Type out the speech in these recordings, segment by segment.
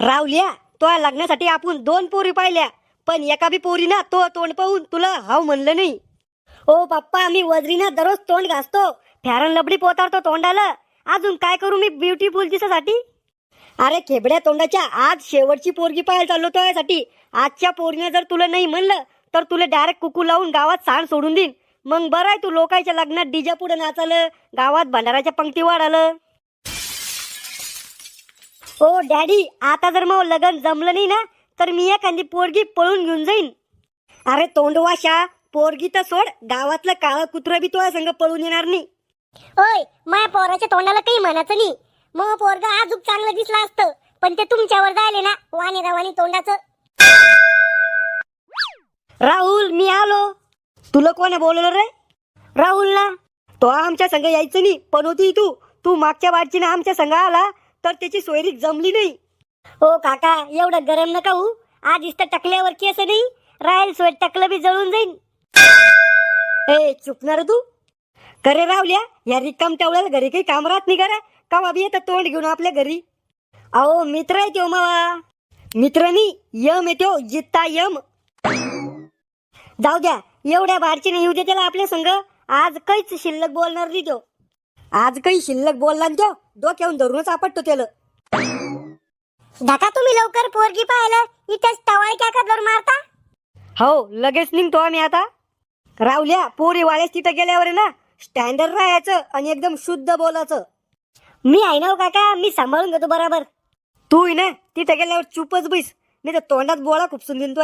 रावल्या, तो लग्नासाठी आपण 2 पोरी पाहिल्या, पण एका बी पोरी ना तो तोंड पाहून तुला हाव म्हणलं नाही. ओ पप्पा, मी वजरीना दररोज तोंड घासतो, फॅरन लबडी पोतारतो तोंडाला. अजून काय करू मी ब्युटीफुल दिसासाठी? अरे खेबड्या तोंडाच्या, आज शेवटची पोरगी पाहायला चाललो तो यासाठी. आजच्या पोरीने जर तुला नाही म्हणलं तर तुला डायरेक्ट कुकू लावून गावात सांड सोडून देईन. मग बरं आहे तू लोकांच्या लग्नात डीजे पुढे नाचालं, गावात भंडाराच्या पंक्ती वाढालं. ओ डॅडी, आता जर मग लग्न जमलं नाही ना तर मी एखादी पोरगी पळून घेऊन जाईन. अरे तोंडवाशा, पोरगी तर सोड, गावातलं काळं कुत्रं बी तुझ्या संग पळून येणार नाही. ओय, माझ्या पोराच्या तोंडाला काही म्हणायचं नाही. मग पोरगा आजूक चांगलं दिसलं असतं, पण ते तुमच्यावर जायले ना वाणी रवानी तोंडाचं. राहुल, मी आलो. तुला कोण बोलवलं रे? राहुल ना. तो आमच्या संग यायचं नाही, पण होती तू तू मागच्या बाजूने आमच्या संग आला तर त्याची सोयरी जमली नाही. ओ काका, एवढं गरम नका होऊ. आज इथं टकल्यावर केस नाही राहील, सोय टकलं बी जळून जाईन. ए चुकणार तू? करे रावल्या, या रिकाम तेवढ्याला घरी काही काम राहत नाही करा का बाबी येतं तोंड घेऊन आपल्या घरी. अहो मित्र आहे त्यो मावा. मित्र नाही, यम येतो, जित्ता यम. जाऊ द्या, एवढ्या बारची नाही येऊ दे त्याला आपल्या संग. आज काहीच शिल्लक बोलणार नाही तो. आज काही शिल्लक बोलला ना तो, डोक्यावरून धरूनच आपटतो त्याला. ढका तुम्ही लवकर पोरगी पाहायला, इथंच टवाळी काकादवर मारता. हो, लगेच निघतो आम्ही आता. रावल्या, पोरी वाळेस तिथं गेल्यावर ना स्टँडर्ड राहायचं आणि एकदम शुद्ध बोलायचं. मी आहे ना हो काका, मी सांभाळून घेतो बरोबर. तू ना तिथं गेल्यावर चुपच बैस, नाही तर तोंडात बोळा खूपसून देईन तो.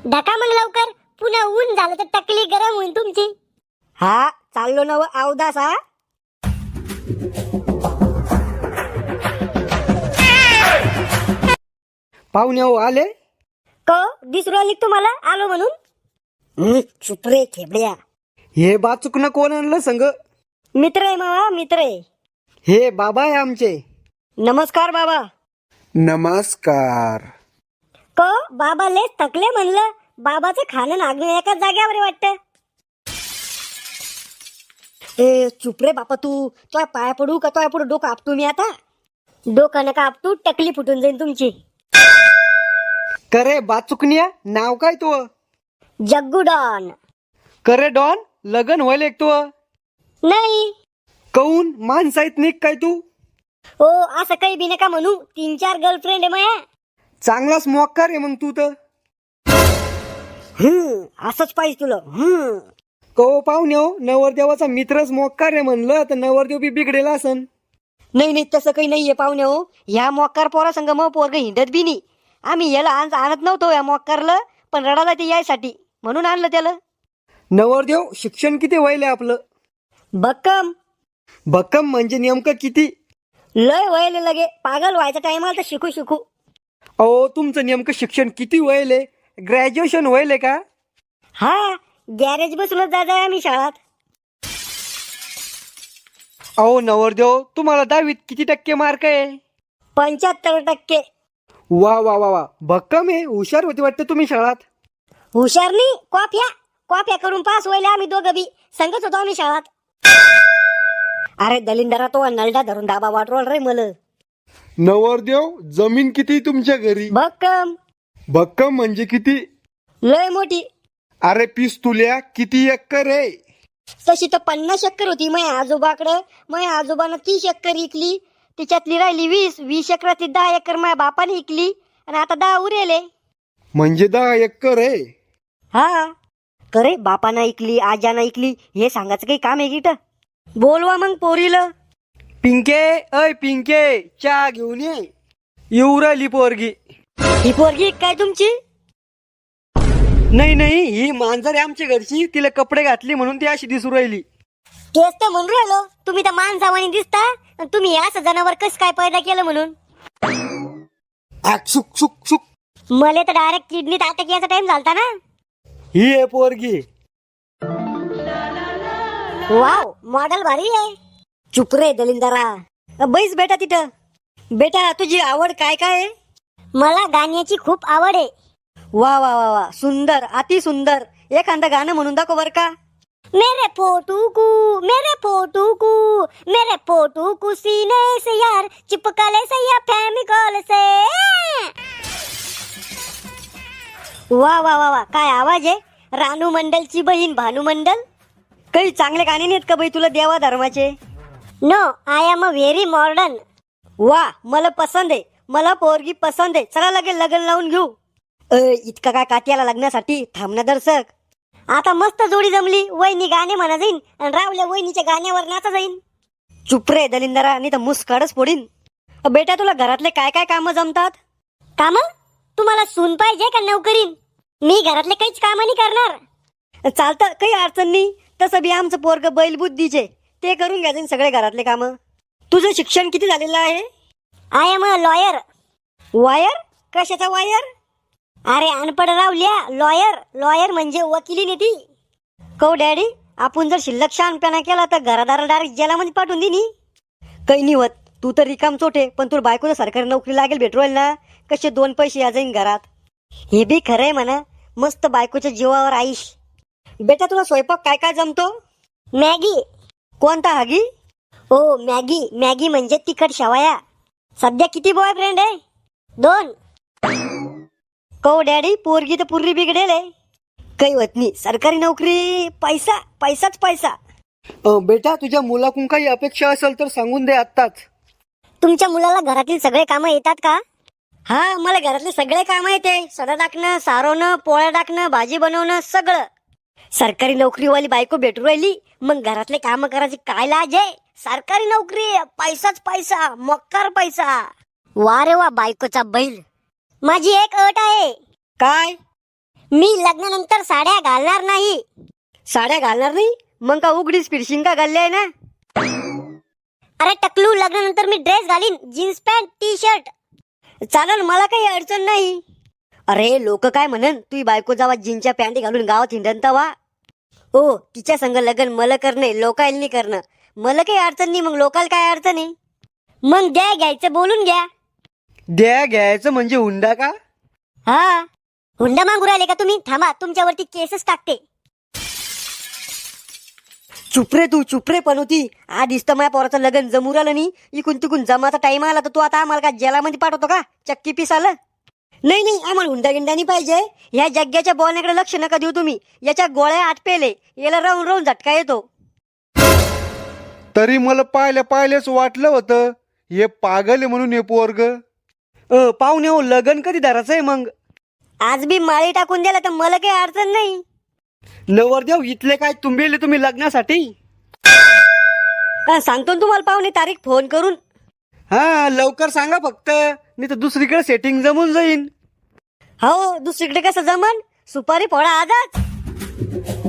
ढका म्हण लवकर, पुन्हा ऊन झालं तर टकली गरम होईल तुमची. हा चाललो नव अवदास. हा पाहुणे हो आले. क दिसरू आली तुम्हाला आलो म्हणून? चुप रे खेबड्या. हे बाचुकनं कोण आणलं संग? मित्र आहे मावा, मित्र आहे. हे बाबा आहे आमचे. नमस्कार बाबा. नमस्कार. क बाबा लेच थकले म्हणलं. बाबाचं खाणं नागणं एकाच जाग्यावर आहे वाटतं. ए चुप रे बापा, तू तो पाय पडू का? तो पुढे डोकं आपटू मी आता. डोकं नका आपटू, टकली फुटून जाईल तुमची. करे बाचुकनिया, नाव काय तो? जग्गू डॉन. करे डॉन, लगन व्हायला एक तो? नाही. कौन माणसाईत निक काय तू? हो, असं काही बी नका म्हणू. 3-4 गर्लफ्रेंड आहे माया. चांगलाच मोक्कार आहे मग तू तर. असंच पाहिजे तुला. कहो पाहुणे हो, नवरदेवाचा मित्रच मोक्कार आहे म्हणलं तर नवरदेव बी बिघडेल असन. नाही नाही, तसं काही नाहीये पाहुणे हो. ह्या मोक्कार पोरा संग मग पोरग हिंडत बी नाही. आम्ही याला आणत नव्हतो या मोक्कारला, पण रडाला ते यायसाठी म्हणून आणलं त्याला. नवरदेव शिक्षण किती व्हायले आपलं? भक्कम. भक्कम म्हणजे नेमकं किती? लय व्हायला लगे, पागल व्हायचा टाइम आला तर शिकू शिकू. अहो, तुमचं नेमकं शिक्षण किती व्हायले? ग्रॅज्युएशन व्हायले का? हा, गॅरेज बसूनच जायचं आम्ही शाळात. अहो नवरदेव, तुम्हाला 10वीत किती टक्के मार्क आहे? 75%. वा वा वा वा, भक्कम आहे. हुशार होती वाटतं तुम्ही शाळात. हुशार नाही, कॉफ्या करून पास व्हायला आम्ही दोघं बी संगच होतो आम्ही शाळात. अरे दलिंदरा, तो नलडा धरून दाबा वाटरोल रे मला. नवरदेव, जमीन किती तुमच्या घरी? भक्कम. भक्कम म्हणजे किती? लय मोठी. अरे पिस्तुल्या, किती एकर आहे? तशी तर 50 एकर होती माझ्या आजोबाकडं. माझ्या आजोबानं 30 एकर इकली, तिच्यातली राहिली 20 एकरातली 10 एकर माझ्या बापाने इकली आणि आता 10 उरेले. म्हणजे 10 एकर आहे. हा, करे बापानं इकली, आजानं इकली, हे सांगायचं काही काम आहे की? बोलवा मग पोरीला. पिंके, अय पिंके, चहा घेऊन ये. येऊ राहिली पोरगी. ही पोरगी काय तुमची? नाही नाही, ही मांजर आहे आमच्या घरची. तिला कपडे घातले म्हणून ती अशी दिसू राहिली. तेच तर म्हणून राहिलो, तुम्ही तर माणसावानी दिसता आणि तुम्ही असं जनावर कस काय पैदा केलं म्हणून. सुक सुक सुक. मला तर डायरेक्ट किडनीत अटॅक यायचा टाइम झालता ना. ही आहे पोरगी. वाव, मॉडेल भारी आहे. चुप रे दलिंदरा. बैस बेटा तिथं. बेटा, तुझी आवड काय काय आहे? मला गाण्याची खूप आवड आहे. वा वा वा वा, सुंदर, अति सुंदर. एखादं गाणं म्हणून दाखव बर का. मेरे फोटू को सीने से यार चिपका ले सैया फेविकॉल से. वा वा वा वा, काय आवाज आहे. रानू मंडलची बहीण भानू मंडल. काही चांगले गाणे नाहीत का बाई तुला देवा धर्माचे? No, I am a very modern. वा, मला पसंत आहे. मला पोरगी पसंत आहे. चला लगेच लग्न लावून घेऊ. इतका काय काट्याला लग्नासाठी? थांबना दर्शक. आता मस्त जोडी जमली. वहिनी गाणे म्हणा जाईन आणि रावल्या वहिनीच्या गाण्यावर नाचा जाईन. चुप रे दलिंदरा, नाही तर मुसकाडच फोडीन. बेटा तुला घरातले काय काय कामं जमतात? काम? तुम्हाला सून पाहिजे का नोकरीन? मी घरातले काहीच काम नाही करणार. चालतं, काही अडचण नाही. तसं बी आमचं पोरग बैलबुद्धीचे, ते करून घ्यायचे सगळे घरातले कामं. तुझं शिक्षण किती झालेलं आहे? I am a lawyer. Wire? कशाचा वायर? अरे अनपड रावल्या, लॉयर म्हणजे वकिली नाही ती. कहो डॅडी, आपण जर शिल्लक शहाणपणा केला तर घरादार डायरेक्ट जेलामध्ये पाठवून दिनी. काही नाही होत. तू तर रिकाम चोटे, पण तुला बायकोला सरकारी नोकरी लागेल भेटवायला ना, कसे 2 पैसे या जाईन घरात. हे बी खरंय म्हणा. मस्त बायकोच्या जीवावर आईश. बेटा तुला स्वयंपाक काय काय जमतो? मॅगी. कोणता हागी? ओ मॅगी म्हणजे तिखट शेवया. सध्या किती बॉयफ्रेंड आहे? 2. कहो डॅडी, पोरगी तर पुर्री बिघडेल आहे. काही होत नाही. सरकारी नोकरी, पैसाच पैसा. बेटा तुझ्या मुलाकडून काही अपेक्षा असेल तर सांगून दे आत्ताच. तुमच्या मुलाला घरातील सगळे कामं येतात का? हा, मला घरातले सगळे काम येते. सडा टाकणं, सारवणं, पोळ्या टाकणं, भाजी बनवणं, सगळं. सरकारी नोकरीवाली बायको भेटू राहिली, मग घरातले काम करायची काय लाज आहे? सरकारी नोकरी, पैसाच पैसा, मक्कार पैसा. वा रे वा, बायकोचा बैल. माझी एक अट आहे. काय? मी लग्नानंतर साड्या घालणार नाही. साड्या घालणार नाही? मग का उघडीच फिरशिंग का घालले आहे ना? अरे टकलू, लग्नानंतर मी ड्रेस घालीन, जीन्स पॅन्ट, टी शर्ट. चालेल, मला काही अडचण नाही. अरे लोक काय म्हणन, तुझी बायको जावा जीनच्या पॅन्टी घालून गावात हिंडन तवा. ओ, तिच्या संग लग्न मला करणे, लोकायला नाही करणं. मला काही अडचण नाही. मग लोकाला काय अडचण आहे? मग द्या घ्यायचं बोलून घ्या. द्या घ्यायचं म्हणजे हुंडा का? हा, हुंडा मागू राहिले का तुम्ही? थांबा, तुमच्यावरती केसच टाकते. चुपरे पण होती. आज दिसतं माझ्या पोराचं लग्न जमूर आलं नाही. इकून तिकून जमाचा टाइम आला तर तू आता आम्हाला का जेलामध्ये पाठवतो का? चक्की पीस आलं. नाही, आम्हाला हुंडा गिंडा नाही पाहिजे. ह्या जग्ग्याच्या बोलण्याकडे लक्ष नका देऊ तुम्ही. याच्या गोळ्या आटपेले, याला राहून झटका येतो. तरी मला पाहिलेच वाटलं होतं हे पागल आहे म्हणून हे पोरग. पाहुणे हो, लग्न कधी धरायचं आहे मग? आज बी माळी टाकून दिला तर मला काही अडचण नाही. नवरदेव इथले काय तुंबेले तुम्ही लग्नासाठी? सांगतो ना तुम्हाला पाहुणे तारीख फोन करून. हा, लवकर सांगा फक्त, नाही तर दुसरीकडे सेटिंग जमून जाईन. हो, दुसरीकडे कसं जमन? सुपारी फोडा आजच.